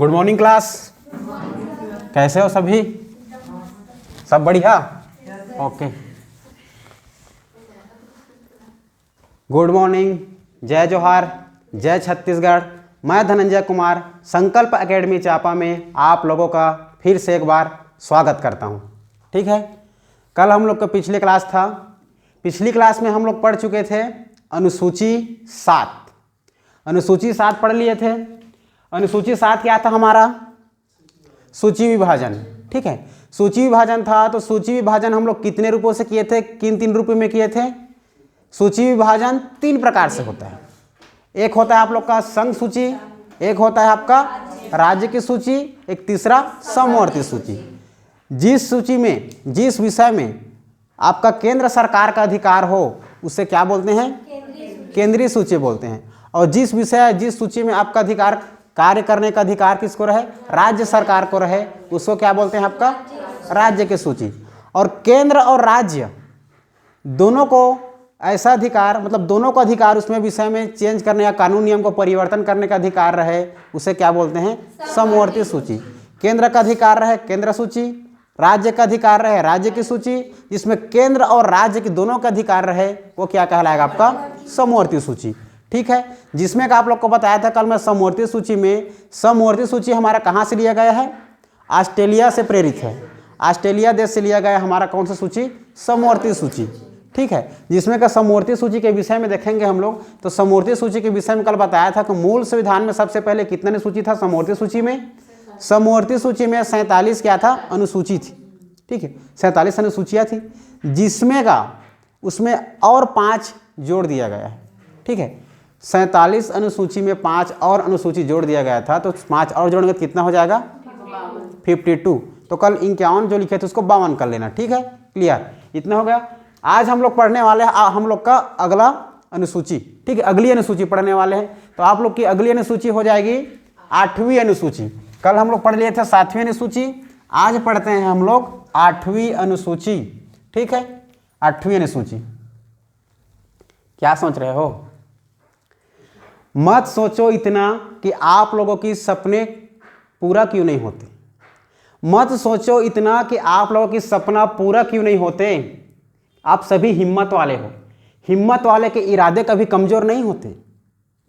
Good morning class. कैसे हो सभी? सब बढ़िया? ओके, गुड मॉर्निंग, जय जोहार, जय छत्तीसगढ़। मैं धनंजय कुमार संकल्प एकेडमी चापा में आप लोगों का फिर से एक बार स्वागत करता हूं। ठीक है, कल हम लोग का पिछले क्लास था। पिछली क्लास में हम लोग पढ़ चुके थे अनुसूची 7। अनुसूची 7 पढ़ लिए थे। अनुसूची 7 क्या था हमारा? सूची विभाजन। ठीक है, सूची विभाजन था। तो सूची विभाजन हम लोग कितने रूपों से किए थे? किन 3 रूपों में किए थे? सूची विभाजन 3 प्रकार से होता है। एक होता है आप लोग का संघ सूची, एक होता है आपका राज्य की सूची, एक तीसरा समवर्ती सूची। जिस सूची में, जिस विषय में आपका केंद्र सरकार का अधिकार हो उसे क्या बोलते हैं? केंद्रीय सूची बोलते हैं। और जिस विषय, जिस सूची में आपका अधिकार, कार्य करने का अधिकार किसको रहे? राज्य सरकार को रहे, उसको क्या बोलते हैं? आपका राज्य की सूची। और केंद्र और राज्य दोनों को ऐसा अधिकार, मतलब दोनों का अधिकार उसमें विषय में चेंज करने या कानून नियम को परिवर्तन करने का अधिकार रहे, उसे क्या बोलते हैं? समवर्ती सूची। केंद्र का अधिकार रहे केंद्र सूची, राज्य का अधिकार रहे राज्य की सूची। जिसमें केंद्र और राज्य के दोनों का अधिकार रहे वो क्या कहलाएगा? आपका समवर्ती सूची। ठीक है, जिसमें का आप लोग को बताया था कल मैं समवर्ती सूची में। समवर्ती सूची हमारा कहाँ से लिया गया है? ऑस्ट्रेलिया से प्रेरित है। ऑस्ट्रेलिया देश से लिया गया हमारा कौन सा सूची? समवर्ती सूची। ठीक है, जिसमें का समवर्ती सूची के विषय में देखेंगे हम लोग। तो समवर्ती सूची के विषय में कल बताया था कि मूल संविधान में सबसे पहले कितने सूची था समवर्ती सूची में? समवर्ती सूची में 47 क्या था? अनुसूची थी। ठीक है, 47 अनुसूचियाँ थी, जिसमें का उसमें और 5 जोड़ दिया गया है। ठीक है, 47 अनुसूची में 5 और अनुसूची जोड़ दिया गया था। तो 5 और जोड़ेंगे कितना हो जाएगा? 52। तो कल 51 जो लिखे थे उसको 52 कर लेना। ठीक है, क्लियर? इतना हो गया। आज हम लोग पढ़ने वाले हैं हम लोग का अगला अनुसूची। ठीक है, अगली अनुसूची पढ़ने वाले हैं। तो आप लोग की अगली अनुसूची हो जाएगी 8वीं अनुसूची। कल हम लोग पढ़ लिए थे 7वीं अनुसूची, आज पढ़ते हैं हम लोग 8वीं अनुसूची। ठीक है, 8वीं अनुसूची। क्या सोच रहे हो? मत सोचो इतना कि आप लोगों की सपने पूरा क्यों नहीं होते। मत सोचो इतना कि आप लोगों की सपना पूरा क्यों नहीं होते। आप सभी हिम्मत वाले हो। हिम्मत वाले के इरादे कभी कमजोर नहीं होते।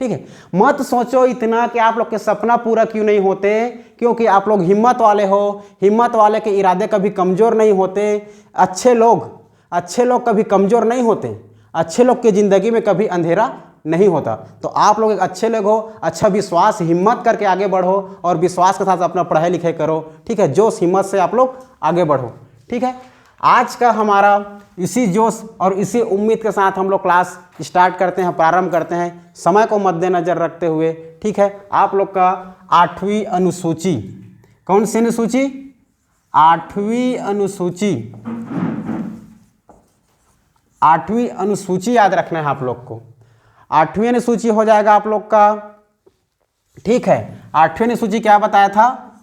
ठीक है, मत सोचो इतना कि आप लोग के सपना पूरा क्यों नहीं होते, क्योंकि आप लोग हिम्मत वाले हो। हिम्मत वाले के इरादे कभी कमजोर नहीं होते। अच्छे लोग कभी कमजोर नहीं होते। अच्छे लोग की जिंदगी में कभी अंधेरा नहीं होता। तो आप लोग एक अच्छे लोग हो। अच्छा विश्वास, हिम्मत करके आगे बढ़ो और विश्वास के साथ अपना पढ़ाई लिखाई करो। ठीक है, जोश हिम्मत से आप लोग आगे बढ़ो। ठीक है, आज का हमारा इसी जोश और इसी उम्मीद के साथ हम लोग क्लास स्टार्ट करते हैं, प्रारंभ करते हैं, समय को मद्देनजर रखते हुए। ठीक है, आप लोग का 8वीं अनुसूची, कौन सी अनुसूची? 8वीं अनुसूची। 8वीं अनुसूची याद रखना है आप लोग को। 8वीं अनुसूची हो जाएगा आप लोग का। ठीक है, 8वीं अनुसूची क्या बताया था?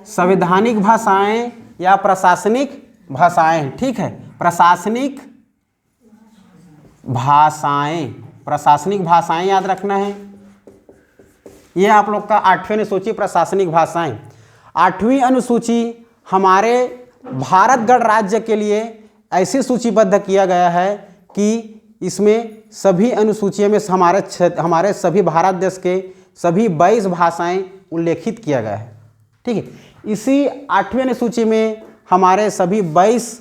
संवैधानिक भाषाएं या प्रशासनिक भाषाएं। ठीक है, प्रशासनिक भाषाएं, प्रशासनिक भाषाएं याद रखना है। ये आप लोग का 8वीं अनुसूची, प्रशासनिक भाषाएं। 8वीं अनुसूची हमारे भारत गणराज्य के लिए ऐसी सूचीबद्ध किया गया है कि इसमें सभी अनुसूचियों में हमारे सभी भारत देश के सभी 22 भाषाएं उल्लेखित किया गया है। ठीक है, इसी 8वीं अनुसूची में हमारे सभी 22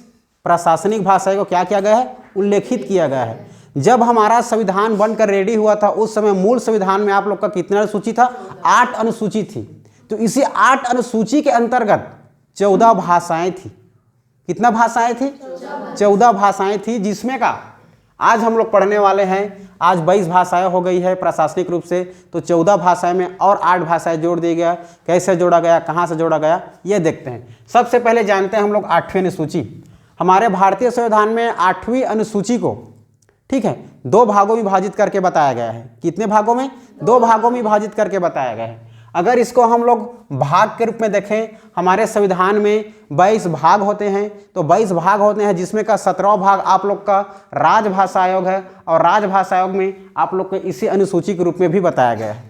प्रशासनिक भाषाएं को क्या किया गया है? उल्लेखित किया गया है। जब हमारा संविधान बनकर रेडी हुआ था उस समय मूल संविधान में आप लोग का कितना अनुसूची था? 8 अनुसूची थी। तो इसी 8 अनुसूची के अंतर्गत 14 भाषाएं थी। कितना भाषाएं थी? 14 भाषाएं थी, जिसमें का आज हम लोग पढ़ने वाले हैं। आज 22 भाषाएं हो गई है प्रशासनिक रूप से। तो 14 भाषाएं में और 8 भाषाएं जोड़ दी गया। कैसे जोड़ा गया, कहाँ से जोड़ा गया, ये देखते हैं। सबसे पहले जानते हैं हम लोग 8वीं अनुसूची। हमारे भारतीय संविधान में 8वीं अनुसूची को, ठीक है, 2 भागों में विभाजित करके बताया गया है। कितने भागों में? 2 भागों में विभाजित करके बताया गया है। अगर इसको हम लोग भाग के रूप में देखें, हमारे संविधान में 22 भाग होते हैं। तो 22 भाग होते हैं, जिसमें का 17वां भाग आप लोग का राजभाषा आयोग है। और राजभाषा आयोग में आप लोग को इसी अनुसूची के रूप में भी बताया गया है।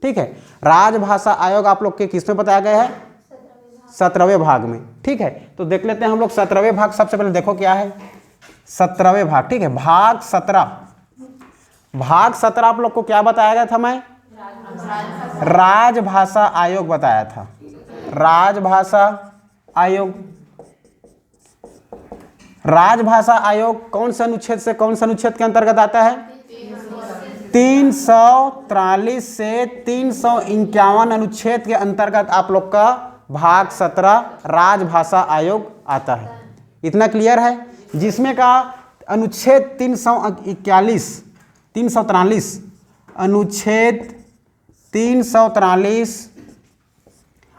ठीक है। राजभाषा आयोग आप लोग के किस में बताया गया है? 17वें भाग में। ठीक है, तो देख लेते हैं हम लोग 17वें भाग। सबसे पहले देखो क्या है 17वें भाग। ठीक है, भाग 17 आप लोग को क्या बताया गया था? मैं राजभाषा आयोग बताया था। राजभाषा आयोग, राजभाषा आयोग कौन से अनुच्छेद से कौन से अनुच्छेद के अंतर्गत आता है? 343 से 351 अनुच्छेद के अंतर्गत आप लोग का भाग 17 राजभाषा आयोग आता है। इतना क्लियर है? जिसमें का अनुच्छेद 343 अनुच्छेद 343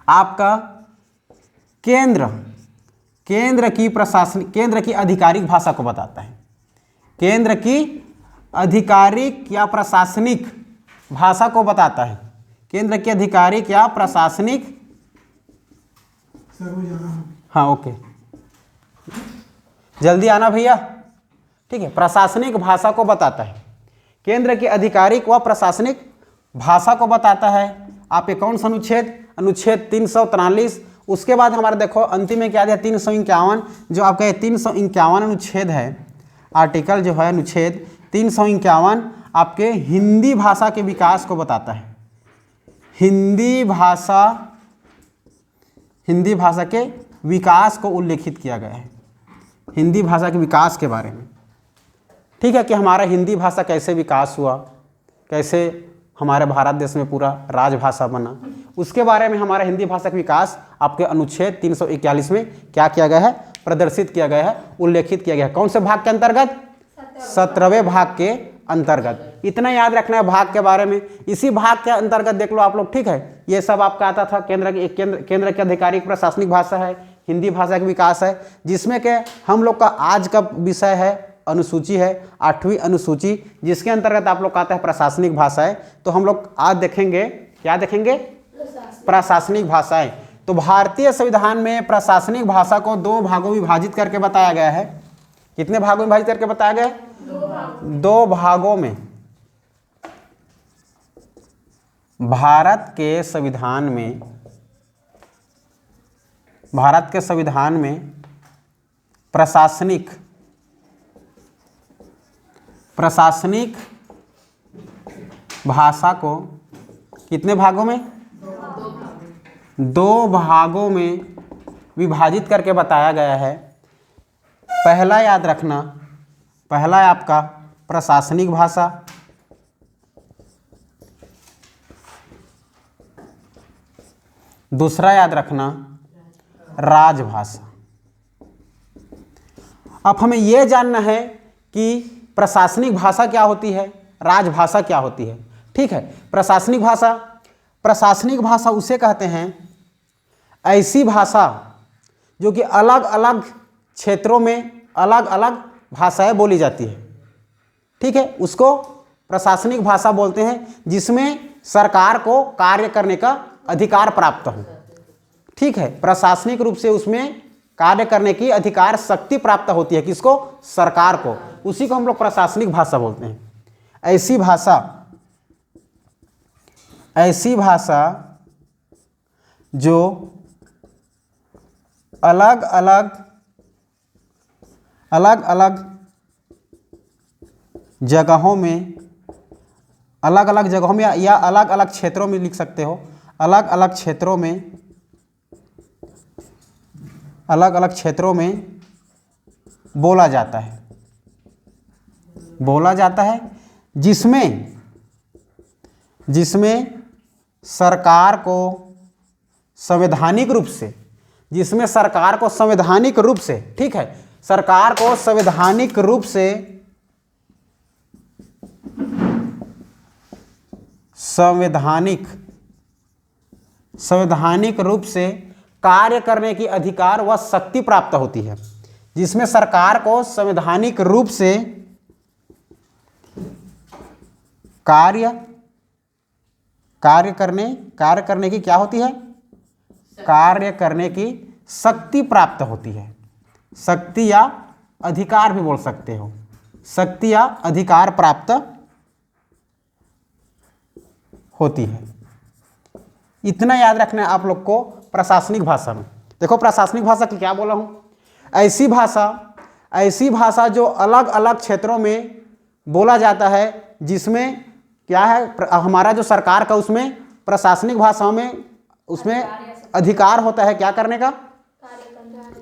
आपका केंद्र की आधिकारिक भाषा को बताता है। केंद्र की आधिकारिक या प्रशासनिक भाषा को बताता है। केंद्र की आधिकारिक या प्रशासनिक, हाँ ओके, जल्दी आना भैया। ठीक है, प्रशासनिक भाषा को बताता है। केंद्र की आधिकारिक व प्रशासनिक भाषा को बताता है। आप ये कौन सा अनुच्छेद? अनुच्छेद 343। उसके बाद हमारा देखो अंतिम में क्या दिया? 351, जो आपका ये 351 अनुच्छेद है, आर्टिकल जो है अनुच्छेद 351 आपके हिंदी भाषा के विकास को बताता है। हिंदी भाषा के विकास को उल्लेखित किया गया है। हिंदी भाषा के विकास के बारे में, ठीक है, कि हमारा हिंदी भाषा कैसे विकास हुआ, कैसे हमारे भारत देश में पूरा राजभाषा बना, उसके बारे में हमारा हिंदी भाषा का विकास आपके अनुच्छेद 341 में क्या किया गया है? प्रदर्शित किया गया है, उल्लेखित किया गया है। कौन से भाग के अंतर्गत? 17वें भाग के अंतर्गत। इतना याद रखना है भाग के बारे में। इसी भाग के अंतर्गत देख लो आप लोग। ठीक है, ये सब आपका आता था। केंद्र की आधिकारिक प्रशासनिक भाषा है, हिंदी भाषा का विकास है, जिसमें के हम लोग का आज का विषय है अनुसूची है, 8वीं अनुसूची, जिसके अंतर्गत आप लोग का आता है प्रशासनिक भाषाएं। तो हम लोग आज देखेंगे, क्या देखेंगे? प्रशासनिक भाषाएं। तो भारतीय संविधान में प्रशासनिक भाषा को 2 भागों में विभाजित करके बताया गया है। कितने भागों में विभाजित करके बताया गया है? 2 भागों में। भारत के संविधान में प्रशासनिक भाषा को कितने भागों में? 2 भागों में विभाजित करके बताया गया है। पहला याद रखना, पहला है आपका प्रशासनिक भाषा, दूसरा याद रखना राजभाषा। अब हमें यह जानना है कि प्रशासनिक भाषा क्या होती है, राजभाषा क्या होती है। ठीक है, प्रशासनिक भाषा उसे कहते हैं ऐसी भाषा जो कि अलग अलग क्षेत्रों में अलग अलग भाषाएं बोली जाती है। ठीक है, उसको प्रशासनिक भाषा बोलते हैं, जिसमें सरकार को कार्य करने का अधिकार प्राप्त हो। ठीक है, प्रशासनिक रूप से उसमें कार्य करने की अधिकार शक्ति प्राप्त होती है। किसको? सरकार को। उसी को हम लोग प्रशासनिक भाषा बोलते हैं। ऐसी भाषा जो अलग अलग जगहों में या अलग अलग क्षेत्रों में लिख सकते हो। अलग अलग क्षेत्रों में बोला जाता है, जिसमें सरकार को संवैधानिक रूप से, ठीक है, सरकार को संवैधानिक रूप से कार्य करने की अधिकार व शक्ति प्राप्त होती है। जिसमें सरकार को संवैधानिक रूप से कार्य करने की क्या होती है? कार्य करने की शक्ति प्राप्त होती है। शक्ति या अधिकार भी बोल सकते हो। शक्ति या अधिकार प्राप्त होती है। इतना याद रखना है आप लोग को प्रशासनिक भाषा में। देखो प्रशासनिक भाषा की क्या बोला हूँ, ऐसी भाषा जो अलग अलग क्षेत्रों में बोला जाता है, जिसमें क्या है हमारा जो सरकार का उसमें प्रशासनिक भाषाओं में उसमें अधिकार होता है क्या करने का,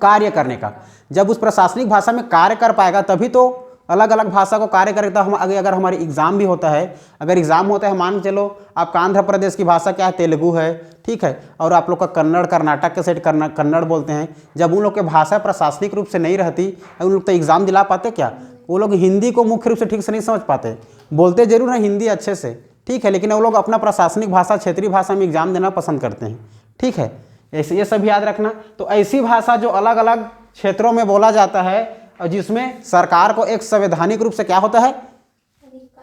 कार्य करने का। जब उस प्रशासनिक भाषा में कार्य कर पाएगा तभी तो अलग अलग भाषा को कार्य करेगा। हम अगर हमारी एग्जाम भी होता है, अगर एग्जाम होता है मान के चलो आपका आंध्र प्रदेश की भाषा क्या है, तेलुगु है, ठीक है, और आप लोग का कन्नड़, कर्नाटक के सेट कन्नड़ बोलते हैं। जब उन लोग की भाषा प्रशासनिक रूप से नहीं रहती, उन लोग तो एग्जाम दिला पाते क्या, वो लोग हिंदी को मुख्य रूप से ठीक से नहीं समझ पाते, बोलते जरूर हैं हिंदी अच्छे से, ठीक है, लेकिन वो लोग अपना प्रशासनिक भाषा, क्षेत्रीय भाषा में एग्जाम देना पसंद करते हैं, ठीक है। ऐसे ये सब याद रखना। तो ऐसी भाषा जो अलग अलग क्षेत्रों में बोला जाता है और जिसमें सरकार को एक संवैधानिक रूप से क्या होता है,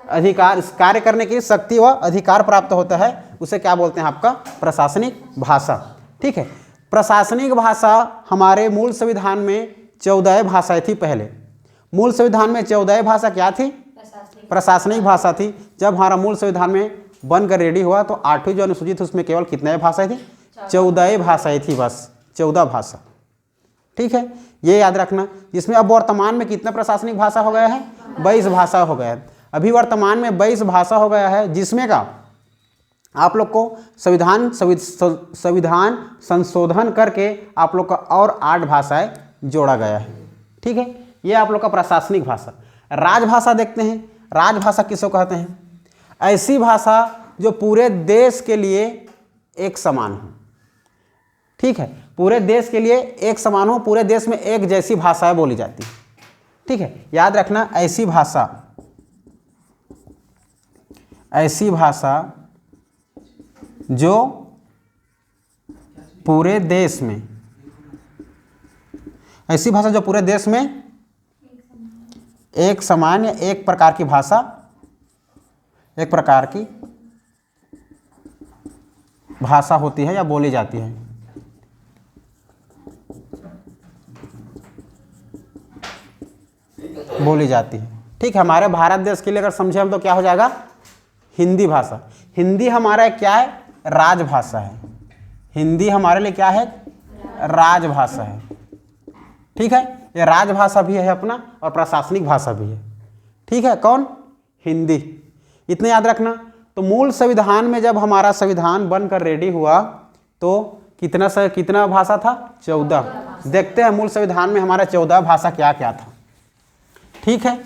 अधिकार, कार्य करने की शक्ति व अधिकार प्राप्त होता है, उसे क्या बोलते हैं आपका प्रशासनिक भाषा, ठीक है। प्रशासनिक भाषा हमारे मूल संविधान में 14 भाषाएं थी। पहले मूल संविधान में 14 भाषा क्या थी, प्रशासनिक भाषा थी। जब हमारा मूल संविधान में बनकर रेडी हुआ तो 8वीं जो अनुसूची थी उसमें केवल कितने भाषाएं थी, 14 भाषाएं थी, बस 14 भाषा, ठीक है, ये याद रखना। इसमें अब वर्तमान में कितने प्रशासनिक भाषा हो गया है, 22 भाषा हो गया है। अभी वर्तमान में 22 भाषा हो गया है, जिसमें का आप लोग को संविधान संशोधन करके आप लोग का और 8 भाषाएं जोड़ा गया है, ठीक है। ये आप लोग का प्रशासनिक भाषा। राजभाषा देखते हैं, राजभाषा किसको कहते हैं, ऐसी भाषा जो पूरे देश के लिए एक समान हो, ठीक है, पूरे देश के लिए एक समान हो, पूरे देश में एक जैसी भाषाएं बोली जाती है, ठीक है, याद रखना। ऐसी भाषा जो पूरे देश में, ऐसी भाषा जो पूरे देश में एक समान या एक प्रकार की भाषा, एक प्रकार की भाषा होती है या बोली जाती है। बोली जाती है, ठीक है। हमारे भारत देश के लिए अगर समझे हम तो क्या हो जाएगा, हिंदी भाषा। हिंदी हमारा क्या है, राजभाषा है। हिंदी हमारे लिए क्या है, राजभाषा है, ठीक है। ये राजभाषा भी है अपना और प्रशासनिक भाषा भी है, ठीक है। कौन, हिंदी, इतना याद रखना। तो मूल संविधान में जब हमारा संविधान बनकर रेडी हुआ तो कितना भाषा था, 14। देखते हैं मूल संविधान में हमारा 14 भाषा क्या क्या था, ठीक है।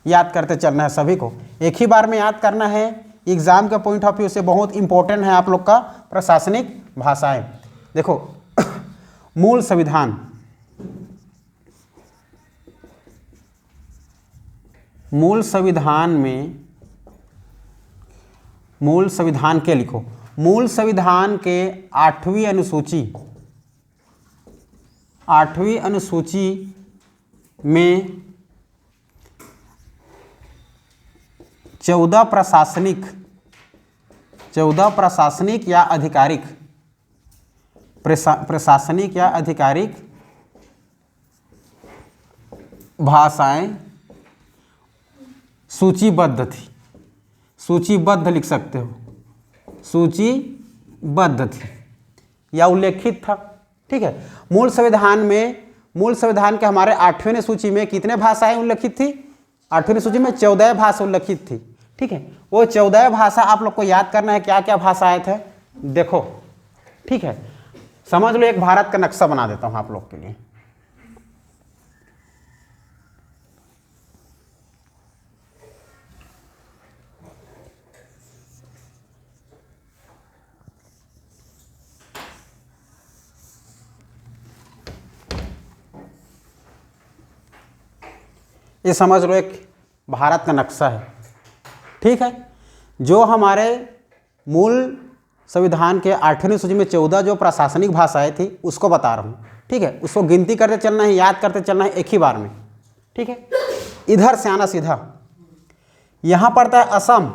याद करते चलना है सभी को, एक ही बार में याद करना है, एग्जाम के पॉइंट ऑफ व्यू से बहुत इंपॉर्टेंट है आप लोग का प्रशासनिक भाषाएं। देखो मूल संविधान, मूल संविधान के लिखो, मूल संविधान के 8वीं अनुसूची में 14 प्रशासनिक या आधिकारिक, प्रशासनिक या आधिकारिक भाषाएं सूचीबद्ध थी। सूचीबद्ध लिख सकते हो, सूचीबद्ध थी या उल्लेखित था, ठीक है। मूल संविधान के हमारे 8वीं सूची में कितने भाषाएं उल्लेखित थी, 8वीं सूची में 14 भाषा उल्लेखित थी, ठीक है। वो 14 भाषा आप लोग को याद करना है, क्या क्या भाषाएं थे देखो, ठीक है। समझ लो, एक भारत का नक्शा बना देता हूं आप लोग के लिए। ये समझ लो एक भारत का नक्शा है, ठीक है। जो हमारे मूल संविधान के 8वीं सूची में 14 जो प्रशासनिक भाषाएं थी उसको बता रहा हूँ, ठीक है। उसको गिनती करते चलना है, याद करते चलना है एक ही बार में, ठीक है। इधर से आना सीधा, यहाँ पड़ता है असम,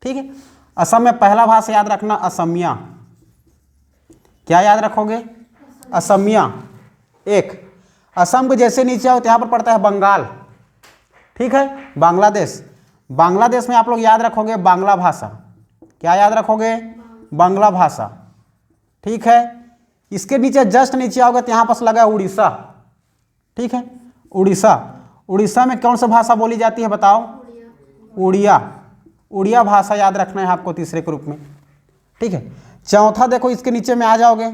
ठीक है। असम में पहला भाषा याद रखना असमिया। क्या याद रखोगे, असमिया। एक असम के जैसे नीचे आओ तो यहाँ पर पड़ता है बंगाल, ठीक है। बांग्लादेश, बांग्लादेश में आप लोग याद रखोगे बांग्ला भाषा। क्या याद रखोगे, बांग्ला भाषा, ठीक है। इसके नीचे जस्ट नीचे आओगे तो यहाँ पर लगा है उड़ीसा, ठीक है, उड़ीसा। उड़ीसा में कौन सा भाषा बोली जाती है बताओ? उड़िया। उड़िया भाषा याद रखना है आपको तीसरे के रूप में, ठीक है। चौथा देखो इसके नीचे में आ जाओगे,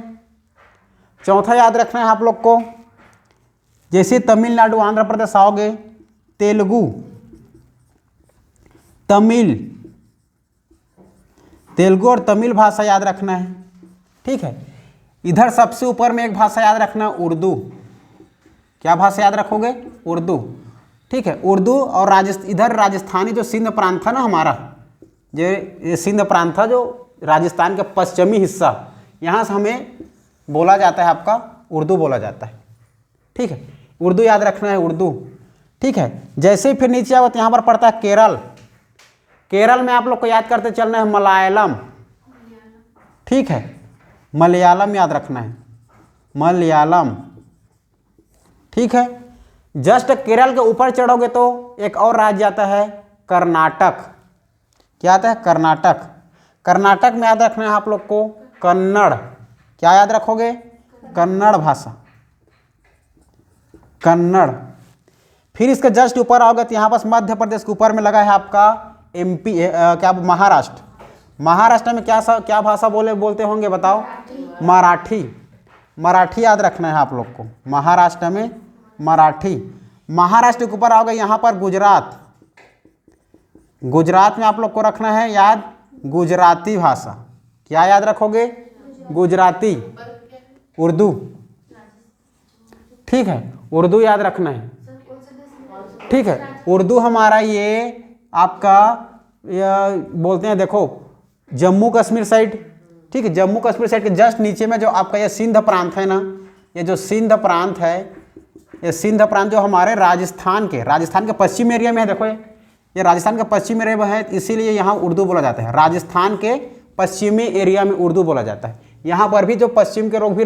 चौथा याद रखना है आप लोग को, जैसे तमिलनाडु आंध्र प्रदेश आओगे, तेलुगु, तमिल, तेलुगु और तमिल भाषा याद रखना है, ठीक है। इधर सबसे ऊपर में एक भाषा याद रखना, उर्दू। क्या भाषा याद रखोगे? उर्दू, ठीक है। उर्दू और इधर राजस्थानी जो सिंध प्रांत था ना हमारा, ये सिंध प्रांत था जो राजस्थान का पश्चिमी हिस्सा, यहाँ से हमें बोला जाता है आपका उर्दू बोला जाता है, ठीक है। उर्दू याद रखना है, उर्दू, ठीक है। जैसे ही फिर नीचे आओ तो यहाँ पर पड़ता है केरल। केरल में आप लोग को याद करते चलना है मलयालम, ठीक है, मलयालम याद रखना है, मलयालम, ठीक है। जस्ट केरल के ऊपर चढ़ोगे तो एक और राज्य आता है कर्नाटक। क्या आता है? कर्नाटक। कर्नाटक में याद रखना है आप लोग को कन्नड़। क्या याद रखोगे? कन्नड़ भाषा, कन्नड़। फिर इसके जस्ट ऊपर आओगे तो यहाँ पर मध्य प्रदेश के ऊपर में लगा है आपका MP, क्या महाराष्ट्र। महाराष्ट्र में क्या भाषा बोलते होंगे बताओ? मराठी। मराठी याद रखना है आप लोग को, महाराष्ट्र में मराठी। महाराष्ट्र के ऊपर आओगे यहाँ पर गुजरात। गुजरात में आप लोग को रखना है याद गुजराती भाषा। क्या याद रखोगे? गुजराती, उर्दू, ठीक है, उर्दू याद रखना है, ठीक है। उर्दू हमारा ये आपका बोलते हैं, देखो जम्मू कश्मीर साइड, ठीक है, जम्मू कश्मीर साइड के जस्ट नीचे में जो आपका ये सिंध प्रांत है ना, ये जो सिंध प्रांत है, ये सिंध प्रांत जो हमारे राजस्थान के पश्चिम एरिया में है। देखो ये राजस्थान के पश्चिम एरिया में है, इसीलिए यहाँ उर्दू बोला जाता है। राजस्थान के पश्चिमी एरिया में उर्दू बोला जाता है। यहाँ पर भी जो पश्चिम के लोग भी,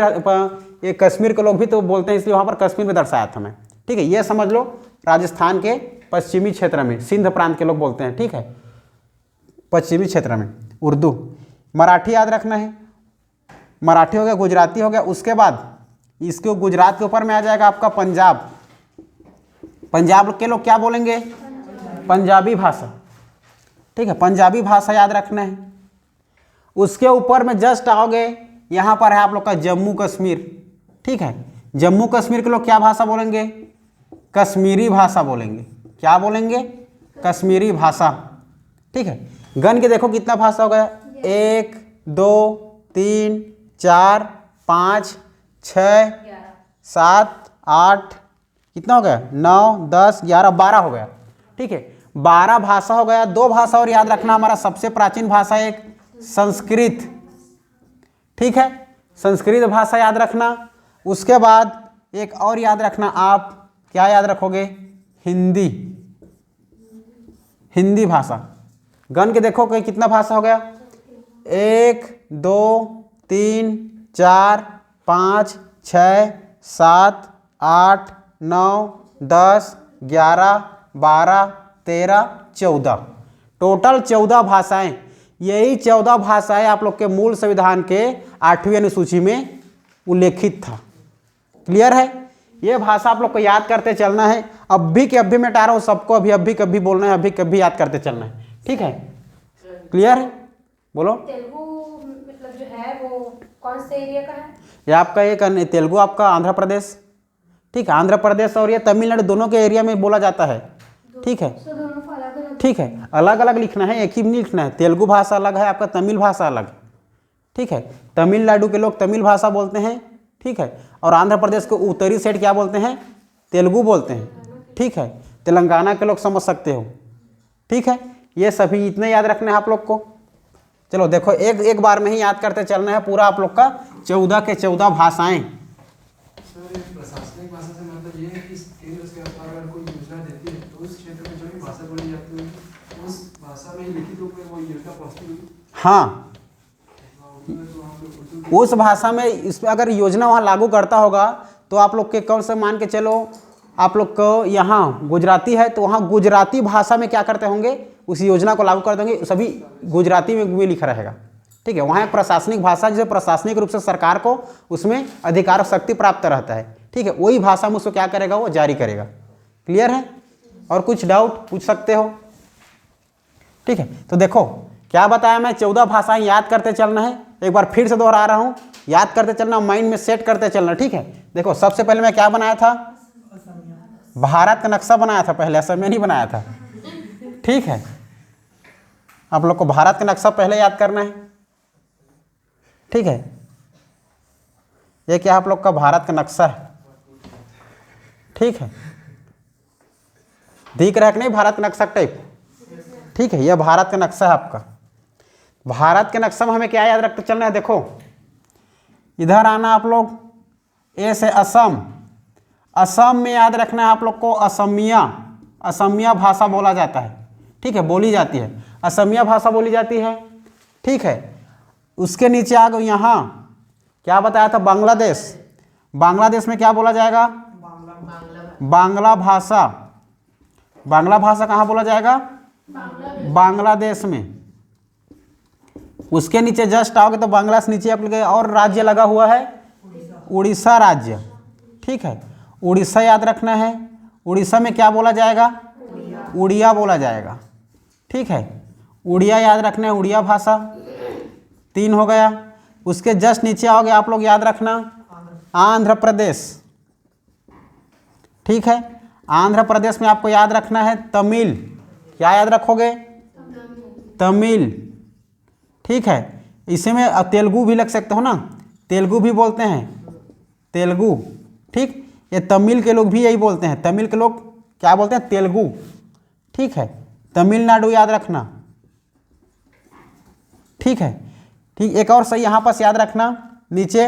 ये कश्मीर के लोग भी तो बोलते हैं, इसलिए वहाँ पर कश्मीर में दर्शाया था मैं, ठीक है। ये समझ लो राजस्थान के पश्चिमी क्षेत्र में सिंध प्रांत के लोग बोलते हैं, ठीक है, पश्चिमी क्षेत्र में उर्दू। मराठी याद रखना है, मराठी हो गया, गुजराती हो गया। उसके बाद इसके गुजरात के ऊपर में आ जाएगा आपका पंजाब। पंजाब के लोग क्या बोलेंगे? पंजाबी भाषा, ठीक है, पंजाबी भाषा याद रखना है। उसके ऊपर में जस्ट आओगे, यहाँ पर है आप लोग का जम्मू कश्मीर, ठीक है। जम्मू कश्मीर के लोग क्या भाषा बोलेंगे? कश्मीरी भाषा बोलेंगे। क्या बोलेंगे? कश्मीरी भाषा, ठीक है। गन के देखो कितना भाषा हो गया, 1 2 3 4 5 6 7 8, कितना हो गया? 9 10 11 12 हो गया, ठीक है। 12 भाषा हो गया। 2 भाषा और याद रखना, हमारा सबसे प्राचीन भाषा एक संस्कृत, ठीक है, संस्कृत भाषा याद रखना। उसके बाद एक और याद रखना, आप क्या याद रखोगे? हिंदी, हिंदी भाषा। गन के देखो कि कितना भाषा हो गया, 1 2 3 4 5 6 7 8 9 10 11 12 13 14, टोटल 14 भाषाएं। यही 14 भाषाएं आप लोग के मूल संविधान के 8वीं अनुसूची में उल्लेखित था। क्लियर है? ये भाषा आप लोग को याद करते चलना है। अब भी के अभी मैं बता रहा हूँ सबको, अभी कभी बोलना है, अभी कभी याद करते चलना है, ठीक है। क्लियर है? बोलो। तेलुगु मतलब जो है वो कौन से एरिया का है? ये आपका एक तेलुगु आपका आंध्र प्रदेश, ठीक है, आंध्र प्रदेश और ये तमिलनाडु दोनों के एरिया में बोला जाता है, ठीक है, ठीक है। अलग अलग लिखना है, एक ही नहीं लिखना है। तेलुगु भाषा अलग है आपका, तमिल भाषा अलग, ठीक है। तमिलनाडु के लोग तमिल भाषा बोलते हैं, ठीक है, और आंध्र प्रदेश के उत्तरी साइड क्या बोलते हैं? तेलुगु बोलते हैं, ठीक है। तेलंगाना के लोग समझ सकते हो, ठीक है। ये सभी इतने याद रखना है आप लोग को। चलो देखो, एक बार में ही याद करते चलना है पूरा आप लोग का 14 के 14 भाषाएं। प्रशासनिक भाषा से मतलब ये है कि केंद्र सरकार अगर कोई योजना देती है तो उस क्षेत्र में जो भी भाषा बोली जाती है उस भाषा में ही लिखित रूप में वो योजना पहुंचती होगी। हाँ, उस भाषा में इस अगर योजना वहाँ लागू करता होगा तो आप लोग के कौन से मान के चलो, आप लोग को यहाँ गुजराती है तो वहाँ गुजराती भाषा में क्या करते होंगे, उस योजना को लागू कर देंगे, सभी गुजराती में लिखा रहेगा, ठीक है। वहाँ एक प्रशासनिक भाषा जिसे प्रशासनिक रूप से सरकार को उसमें अधिकार और शक्ति प्राप्त रहता है, ठीक है। वही भाषा में उसको क्या करेगा, वो जारी करेगा। क्लियर है? और कुछ डाउट पूछ सकते हो, ठीक है। तो देखो क्या बताया मैं, 14 भाषाएं याद करते चलना है। एक बार फिर से दोहरा रहा हूँ, याद करते चलना, माइंड में सेट करते चलना, ठीक है। देखो सबसे पहले मैं क्या बनाया था, भारत का नक्शा बनाया था पहले, असम में नहीं बनाया था, ठीक है। आप लोग को भारत का नक्शा पहले याद करना है, ठीक है। ये क्या आप लोग का भारत का नक्शा है, ठीक है। दिख रहा है कि नहीं भारत का नक्शा टाइप, ठीक है। यह भारत का नक्शा है आपका। भारत के नक्शा में हमें क्या याद रखते चलना है, देखो इधर आना आप लोग, ए से असम, असम में याद रखना है आप लोग को असमिया, असमिया भाषा बोला जाता है, ठीक है, बोली जाती है, असमिया भाषा बोली जाती है, ठीक है। उसके नीचे आ गए, यहाँ क्या बताया था, बांग्लादेश, बांग्लादेश में क्या बोला जाएगा, बांग्ला भाषा, बांग्ला भाषा कहाँ बोला जाएगा, बांग्लादेश में। उसके नीचे जस्ट आओगे तो बांग्ला से नीचे आप लोग और राज्य लगा हुआ है, उड़ीसा राज्य, ठीक है। उड़ीसा याद रखना है, उड़ीसा में क्या बोला जाएगा, उड़िया बोला जाएगा, ठीक है। उड़िया याद रखना है, उड़िया भाषा। 3 हो गया। उसके जस्ट नीचे आओगे आप लोग, याद रखना आंध्र प्रदेश, ठीक है। आंध्र प्रदेश में आपको याद रखना है तमिल, क्या याद रखोगे, तमिल, ठीक है। इसी में तेलुगु भी लग सकते हो ना, तेलुगु भी बोलते हैं, तेलुगु, ठीक। ये तमिल के लोग भी यही बोलते हैं, तमिल के लोग क्या बोलते हैं, तेलुगु, ठीक है। तमिलनाडु याद रखना, ठीक है, ठीक। एक और सही यहाँ पास याद रखना, नीचे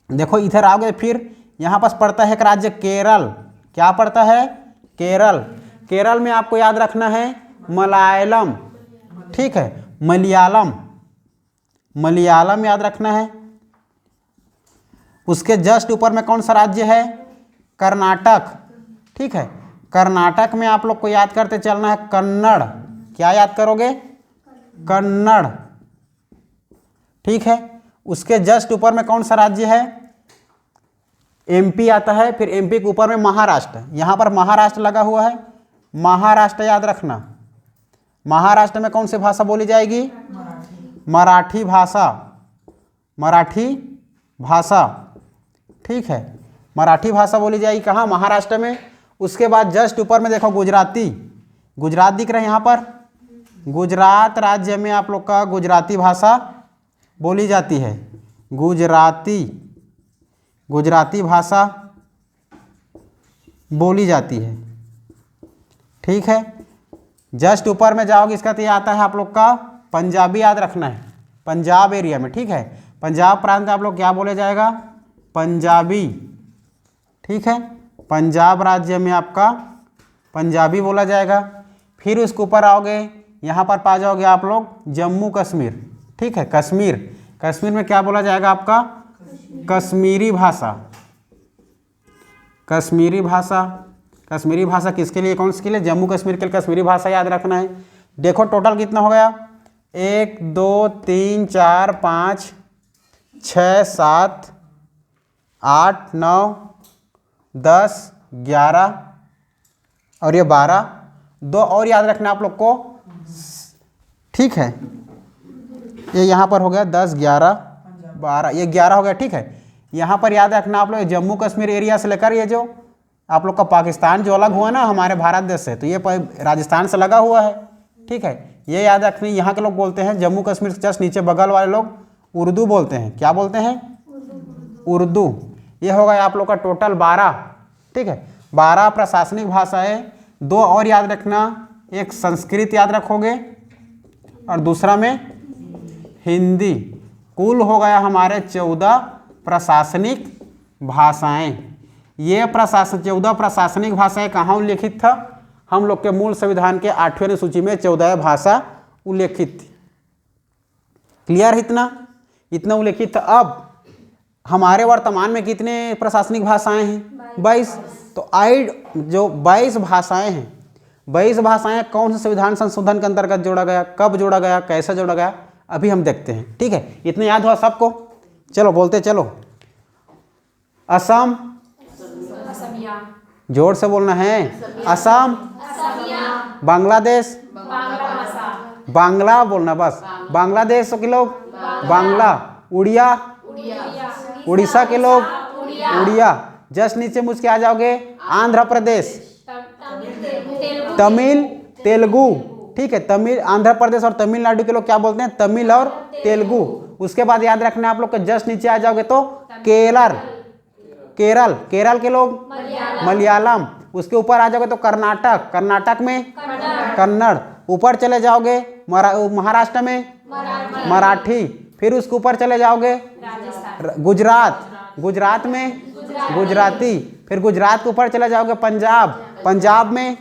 देखो इधर आओगे फिर यहाँ पास पड़ता है एक राज्य केरल, क्या पड़ता है, केरल। केरल में आपको याद रखना है मलयालम, ठीक है, मलयालम, मलयालम याद रखना है। उसके जस्ट ऊपर में कौन सा राज्य है, कर्नाटक, ठीक है। कर्नाटक में आप लोग को याद करते चलना है कन्नड़, क्या याद करोगे, कन्नड़, ठीक है। उसके जस्ट ऊपर में कौन सा राज्य है, एमपी आता है, फिर एमपी के ऊपर में महाराष्ट्र, यहाँ पर महाराष्ट्र लगा हुआ है, महाराष्ट्र याद रखना। महाराष्ट्र में कौन सी भाषा बोली जाएगी, मराठी भाषा, मराठी भाषा, ठीक है, मराठी भाषा बोली जाएगी कहाँ, महाराष्ट्र में। उसके बाद जस्ट ऊपर में देखो गुजराती, गुजरात दिख रहा है यहाँ पर, गुजरात राज्य में आप लोग का गुजराती भाषा बोली जाती है, गुजराती, गुजराती भाषा बोली जाती है, ठीक है। जस्ट ऊपर में जाओगे इसका तो ये आता है आप लोग का पंजाबी, याद रखना है, पंजाब एरिया में, ठीक है। पंजाब प्रांत आप लोग क्या बोले जाएगा, पंजाबी, ठीक है। पंजाब राज्य में आपका पंजाबी बोला जाएगा। फिर उसके ऊपर आओगे, यहाँ पर पा जाओगे आप लोग जम्मू कश्मीर, ठीक है, कश्मीर, कश्मीर में क्या बोला जाएगा आपका, कश्मीरी भाषा, कश्मीरी भाषा, कश्मीरी भाषा किसके लिए, कौन सी के लिए, जम्मू कश्मीर के लिए कश्मीरी भाषा याद रखना है। देखो टोटल कितना हो गया, 1 2 3 4 5 6 7 8 9 10 11 और ये 12, 2 और याद रखना आप लोग को, ठीक है। ये यहाँ पर हो गया 10 11 12, ये 11 हो गया, ठीक है। यहाँ पर याद रखना आप लोग जम्मू कश्मीर एरिया से लेकर ये जो आप लोग का पाकिस्तान जो अलग हुआ ना हमारे भारत देश से, तो ये राजस्थान से लगा हुआ है, ठीक है। ये याद रखनी, यहाँ के लोग बोलते हैं जम्मू कश्मीर से जस्ट नीचे बगल वाले लोग उर्दू बोलते हैं, क्या बोलते हैं, उर्दू। ये होगा आप लोग का टोटल 12, ठीक है। 12 प्रशासनिक भाषाएं, 2 और याद रखना, एक संस्कृत याद रखोगे और दूसरा में हिंदी। कुल हो गया हमारे 14 प्रशासनिक भाषाएं। ये 14 प्रशासनिक भाषाएं कहाँ उल्लेखित था, हम लोग के मूल संविधान के 8वें अनुसूची में 14 भाषा उल्लेखित थी। क्लियर, इतना उल्लेखित था। अब हमारे वर्तमान में कितने प्रशासनिक भाषाएं हैं, 22। तो जो 22 भाषाएं हैं, 22 भाषाएं कौन से संविधान संशोधन के अंतर्गत जोड़ा गया, कब जोड़ा गया, कैसे जोड़ा गया, अभी हम देखते हैं। ठीक है, इतना याद हुआ सबको? चलो बोलते चलो। असम, असमिया, जोर से बोलना है। असम, असमिया, बांग्लादेश, बांग्ला भाषा, बांग्ला बोलना बस। बांग्लादेश के लोग बांग्ला, उड़िया, उड़ीसा के लोग उड़िया। जस्ट नीचे मुझके आ जाओगे आंध्र प्रदेश, तमिल, तेलुगु। ठीक है, तमिल, आंध्र प्रदेश और तमिलनाडु के लोग क्या बोलते हैं? तमिल और तेलुगु। उसके बाद याद रखना आप लोग को, जस्ट नीचे आ जाओगे तो केरल, केरल, केरल के लोग मलयालम। उसके ऊपर आ जाओगे तो कर्नाटक, कर्नाटक में कन्नड़। ऊपर चले जाओगे महाराष्ट्र में मराठी। फिर उसके ऊपर चले जाओगे गुजरात, गुजरात में गुजराती। फिर गुजरात के ऊपर चले जाओगे पंजाब, पंजाब में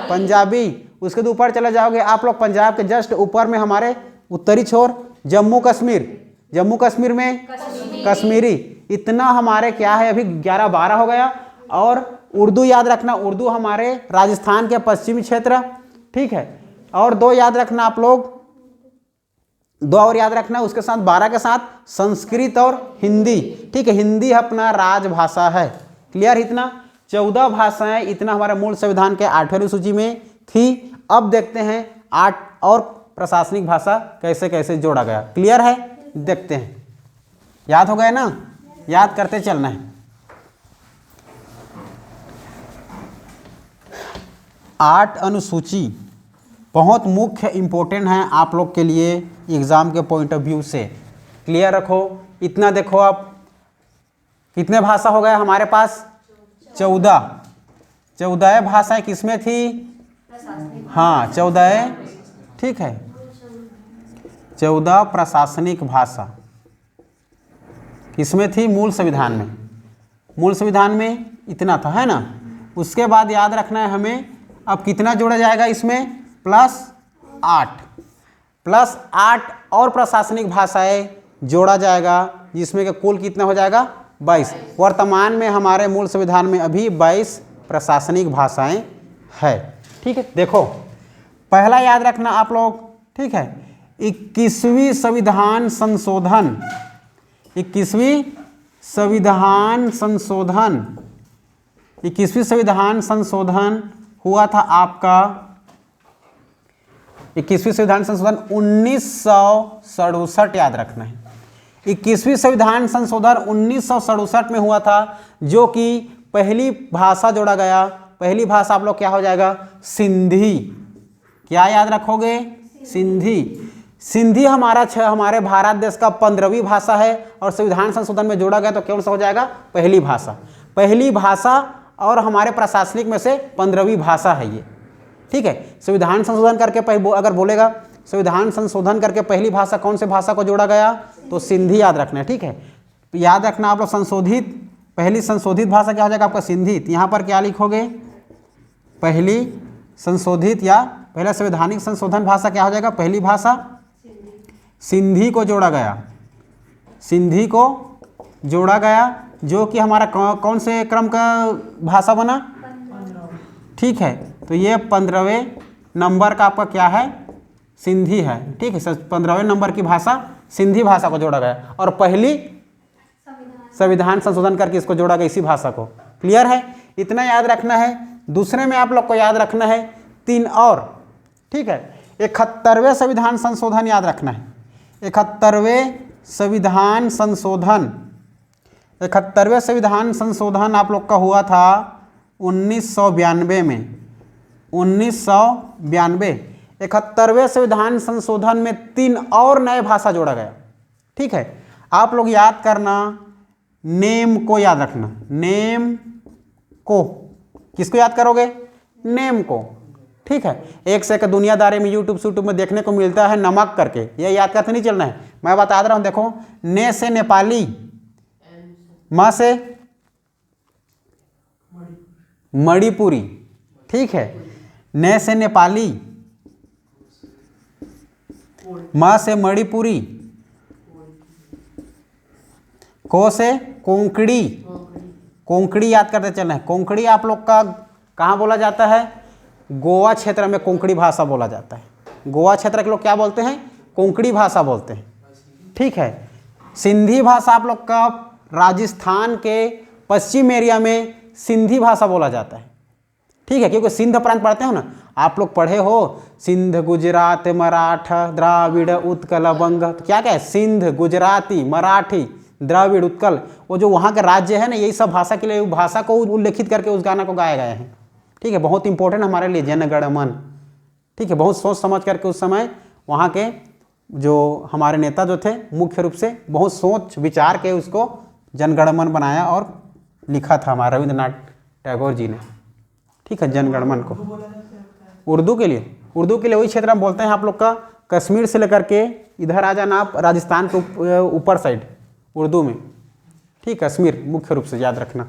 पंजाबी। उसके ऊपर चले जाओगे आप लोग पंजाब के जस्ट ऊपर में हमारे उत्तरी छोर जम्मू कश्मीर, जम्मू कश्मीर में कश्मीरी। इतना हमारे क्या है, अभी 11-12 हो गया। और उर्दू याद रखना, उर्दू हमारे राजस्थान के पश्चिमी क्षेत्र। ठीक है, और 2 याद रखना आप लोग, 2 और याद रखना उसके साथ 12 के साथ संस्कृत और हिंदी। ठीक है, हिंदी अपना राजभाषा है। क्लियर? इतना 14 भाषाएं इतना हमारे मूल संविधान के 8वें सूची में थी। अब देखते हैं 8 और प्रशासनिक भाषा कैसे कैसे जोड़ा गया। क्लियर है? देखते हैं। याद हो गए ना? याद करते चलना है। 8 अनुसूची बहुत मुख्य इंपॉर्टेंट है आप लोग के लिए एग्जाम के पॉइंट ऑफ व्यू से। क्लियर रखो। इतना देखो आप, कितने भाषा हो गया हमारे पास? 14 भाषाएं किसमें थी? हाँ, 14। ठीक है, 14 प्रशासनिक भाषा किसमें थी? मूल संविधान में। मूल संविधान में इतना था, है ना? उसके बाद याद रखना है हमें, अब कितना जोड़ा जाएगा इसमें? +8, +8 और प्रशासनिक भाषाएं जोड़ा जाएगा, जिसमें कि कुल कितना हो जाएगा? 22। वर्तमान में हमारे मूल संविधान में अभी 22 प्रशासनिक भाषाएं है। ठीक है, देखो पहला याद रखना आप लोग। ठीक है, 21वीं संविधान संशोधन, 21वीं संविधान संशोधन, 21वीं संविधान संशोधन हुआ था आपका 21वीं संविधान संशोधन 1967 याद रखना है। 21वीं संविधान संशोधन 1967 में हुआ था, जो कि पहली भाषा जोड़ा गया। पहली भाषा आप लोग क्या हो जाएगा? सिंधी। क्या याद रखोगे? सिंधी। सिंधी हमारे भारत देश का 15वीं भाषा है और संविधान संशोधन में जोड़ा गया तो कौन सा हो जाएगा? पहली भाषा। पहली भाषा और हमारे प्रशासनिक में से 15वीं भाषा है ये। ठीक है, संविधान संशोधन करके अगर बोलेगा संविधान संशोधन करके पहली भाषा कौन से भाषा को जोड़ा गया? तो सिंधी याद रखना है। ठीक है, तो याद रखना आप लोग संशोधित, पहली संशोधित भाषा क्या हो जाएगा आपका? सिंधी। यहाँ पर क्या लिखोगे? पहली संशोधित या पहला संवैधानिक संशोधन भाषा क्या हो जाएगा? पहली भाषा सिंधी को जोड़ा गया, सिंधी को जोड़ा गया, जो कि हमारा कौन से क्रम का भाषा बना? ठीक है, तो ये 15वें नंबर का आपका क्या है? सिंधी है। ठीक है, 15वें नंबर की भाषा सिंधी भाषा को जोड़ा गया और पहली संविधान संशोधन करके इसको जोड़ा गया, इसी भाषा को। क्लियर है? इतना याद रखना है। दूसरे में आप लोग को याद रखना है 3 और। ठीक है, 71वें संविधान संशोधन याद रखना है। 71वें संविधान संशोधन, 71वें संविधान संशोधन आप लोग का हुआ था 1992 में। 1992 71वें संविधान संशोधन में 3 और नए भाषा जोड़ा गया। ठीक है, आप लोग याद करना, नेम को याद रखना। नेम को किसको याद करोगे? नेम को। ठीक है, एक से एक दुनियादारी में यूट्यूब में देखने को मिलता है नमक करके, ये याद करते नहीं चलना है, मैं बता रहा हूं। देखो, ने से नेपाली, म से मणिपुरी। ठीक है, ने से नेपाली, म से मणिपुरी, को से कोंकणी। कोंकणी याद करते चलना है। कोंकणी आप लोग का कहाँ बोला जाता है? गोवा क्षेत्र में कोंकणी भाषा बोला जाता है। गोवा क्षेत्र के लोग क्या बोलते हैं? कोंकणी भाषा बोलते हैं, ठीक है। सिंधी भाषा आप लोग का राजस्थान के पश्चिम एरिया में सिंधी भाषा बोला जाता है, ठीक है, क्योंकि सिंध प्रांत पढ़ते हो ना आप लोग, पढ़े हो सिंध, गुजरात, मराठा, द्राविड़, उत्कल, बंग, तो क्या क्या है, सिंध, गुजराती, मराठी, द्राविड़, उत्कल, वो जो वहाँ के राज्य है ना, यही सब भाषा के लिए भाषा को उल्लेखित करके उस गाना को गाया गया है, ठीक है। बहुत इंपॉर्टेंट हमारे लिए जन गण मन, ठीक है, बहुत सोच समझ करके उस समय वहाँ के जो हमारे नेता जो थे मुख्य रूप से बहुत सोच विचार के उसको जनगणमन बनाया और लिखा था हमारा रविंद्रनाथ टैगोर जी ने, ठीक है, जनगणमन को। उर्दू के लिए वही क्षेत्र हम बोलते हैं आप लोग का कश्मीर से लेकर के इधर आ जाना आप राजस्थान के ऊपर साइड उर्दू में, ठीक, कश्मीर मुख्य रूप से याद रखना।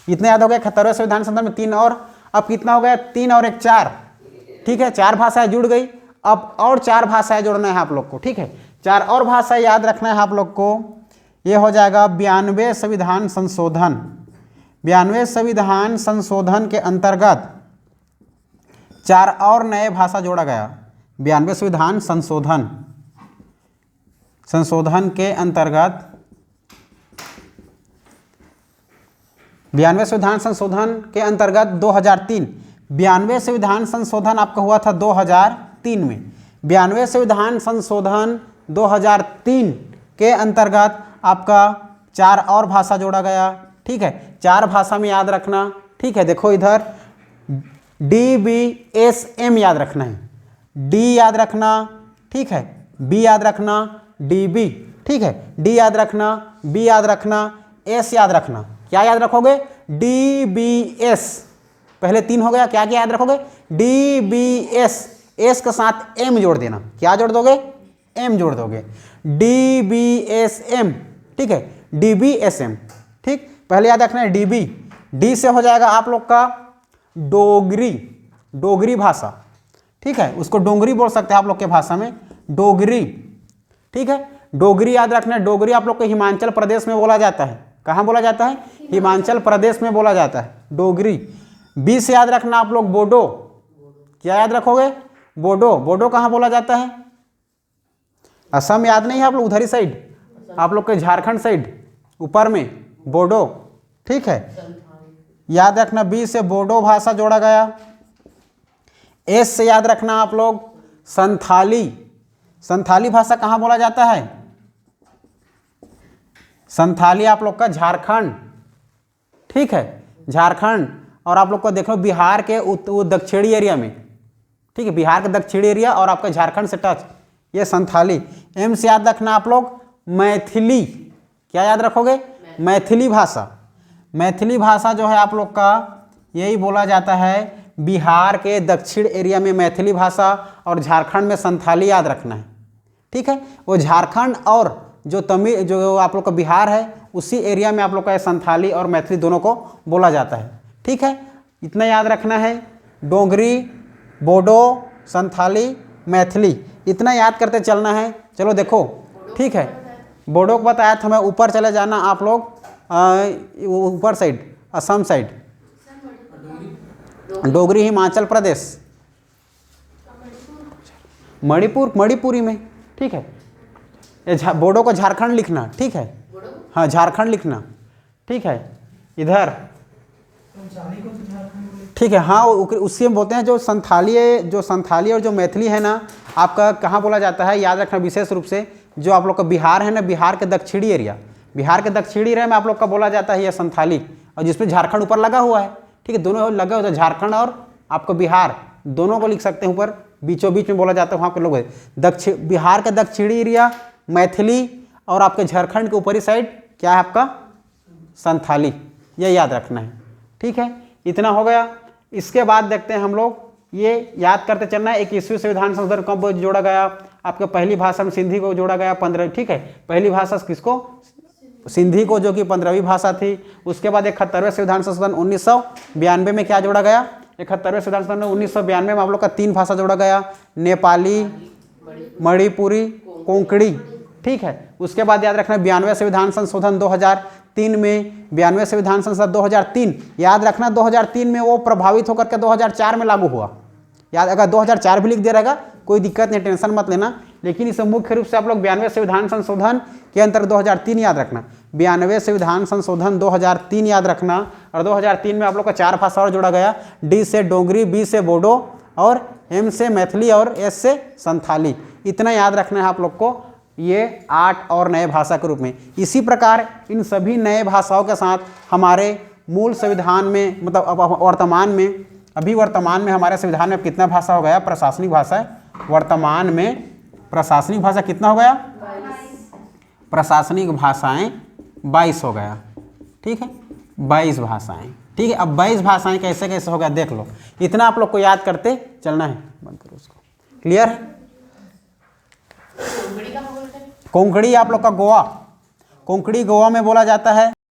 इतना याद हो गया 71वें संविधान संशोधन में 3 और, अब कितना हो गया 3 और 1 4, ठीक है, 4 भाषाएं जुड़ गई, अब और 4 भाषाएं जोड़ना है आप लोग को, ठीक है, 4 और भाषाएं याद रखना है आप लोग को। ये हो जाएगा 92वें संविधान संशोधन। 92वें संविधान संशोधन के अंतर्गत 4 और नए भाषा जोड़ा गया। 92वें संविधान संशोधन के अंतर्गत 92वें संविधान संशोधन के अंतर्गत 2003, 92वें संविधान संशोधन आपका हुआ था 2003 में। 92वें संविधान संशोधन 2003 के अंतर्गत आपका 4 और भाषा जोड़ा गया, ठीक है, 4 भाषा में याद रखना, ठीक है। देखो इधर DBSM याद रखना है, D याद रखना, ठीक है, B याद रखना, DB, ठीक है, D याद रखना, B याद रखना, S याद रखना। क्या याद रखोगे? DBS, पहले 3 हो गया, क्या क्या याद रखोगे? DBS, S के साथ M जोड़ देना, क्या जोड़ दोगे? M जोड़ दोगे, DBSM, ठीक है, DBSM, ठीक, पहले याद रखना है DB। D से हो जाएगा आप लोग का डोगरी भाषा, ठीक है, उसको डोंगरी बोल सकते हैं आप लोग के भाषा में, डोगरी, ठीक है। डोगरी याद रखना है, डोगरी आप लोग को हिमाचल प्रदेश में बोला जाता है। कहाँ बोला जाता है? हिमाचल प्रदेश में बोला जाता है डोगरी। बी से याद रखना आप लोग बोडो, क्या याद रखोगे? बोडो। बोडो कहाँ बोला जाता है? असम याद नहीं है आप लोग, उधरी साइड आप लोग के झारखंड साइड ऊपर में बोडो, ठीक है, याद रखना। बी से बोडो भाषा जोड़ा गया। एस से याद रखना आप लोग संथाली। संथाली भाषा कहाँ बोला जाता है? संथाली आप लोग का झारखंड, ठीक है, झारखंड। और आप लोग को देखो बिहार के दक्षिणी एरिया में, ठीक है, बिहार के दक्षिणी एरिया और आपका झारखंड से टच, ये संथाली। एम से याद रखना आप लोग मैथिली, क्या याद रखोगे? मैथिली भाषा। मैथिली भाषा जो है आप लोग का यही बोला जाता है बिहार के दक्षिण एरिया में मैथिली भाषा, और झारखंड में संथाली याद रखना है, ठीक है। वो झारखंड और जो आप लोग का बिहार है उसी एरिया में आप लोग का संथाली और मैथिली दोनों को बोला जाता है, ठीक है। इतना याद रखना है, डोगरी, बोडो, संथाली, मैथिली, इतना याद करते चलना है। चलो देखो, ठीक है, बोडो को बताया था मैं, ऊपर चले जाना आप लोग ऊपर साइड असम साइड, डोगरी हिमाचल प्रदेश, मणिपुरी में, ठीक है। ये बोडो को झारखंड लिखना, ठीक है, हाँ झारखंड लिखना, ठीक है, इधर, ठीक है, हाँ उससे बोलते हैं जो संथाली और जो मैथिली है ना, आपका कहाँ बोला जाता है याद रखना विशेष रूप से, जो आप लोग का बिहार है ना, बिहार के दक्षिणी एरिया, बिहार के दक्षिणी एरिया में आप लोग का बोला जाता है यह संथाली, और जिसमें झारखंड ऊपर लगा हुआ है, ठीक है, दोनों लगा हुआ है, झारखंड और आपको बिहार दोनों को लिख सकते हैं ऊपर, बीचों बीच में बोला जाता है वहाँ के लोग। बिहार का दक्षिणी एरिया मैथिली, और आपके झारखंड के ऊपरी साइड क्या है आपका? संथाली, ये याद रखना है, ठीक है। इतना हो गया। इसके बाद देखते हैं हम लोग, ये याद करते चलना है 21वें संविधान संशोधन कब जोड़ा गया? आपके पहली भाषा में सिंधी को जोड़ा गया 15, ठीक है, पहली भाषा किसको? सिंधी को, जो कि 15वीं भाषा थी। उसके बाद 71वें संविधान संशोधन 1992 में क्या जोड़ा गया? 71वें संविधान संशोधन 1992 में आप लोग का 3 भाषा जोड़ा गया, नेपाली, मणिपुरी, कोंकणी, ठीक है। उसके बाद याद रखना 92वें संविधान संशोधन 2003 में, 92वें संविधान संशोधन 2003 याद रखना, 2003 में वो प्रभावित होकर के 2004 में लागू हुआ, याद, अगर 2004 भी लिख दे रहेगा कोई दिक्कत नहीं, टेंशन मत लेना, लेकिन इसे मुख्य रूप से आप लोग 92 संविधान संशोधन के अंतर्गत 2003 याद रखना, 92 संविधान संशोधन 2003 याद रखना। और 2003 में आप लोग का 4 भाषा और जोड़ा गया, डी से डोगरी, बी से बोडो और एम से मैथिली और एस से संथाली। इतना याद रखना है आप लोग को, ये 8 और नए भाषा के रूप में। इसी प्रकार इन सभी नए भाषाओं के साथ हमारे मूल संविधान में, मतलब अब वर्तमान में हमारे संविधान में कितना भाषा हो गया? प्रशासनिक भाषा। वर्तमान में प्रशासनिक भाषा कितना हो गया? 22। प्रशासनिक भाषाएं 22 हो गया। ठीक है, 22 भाषाएं। ठीक है, अब 22 भाषाएं कैसे कैसे हो गया देख लो, इतना आप लोग को याद करते चलना है। बंद करो उसको। क्लियर है? कोंकणी का बोलते हैं। कोंकणी आप लोग का गोवा, कोंकणी गोवा में बोला जाता है।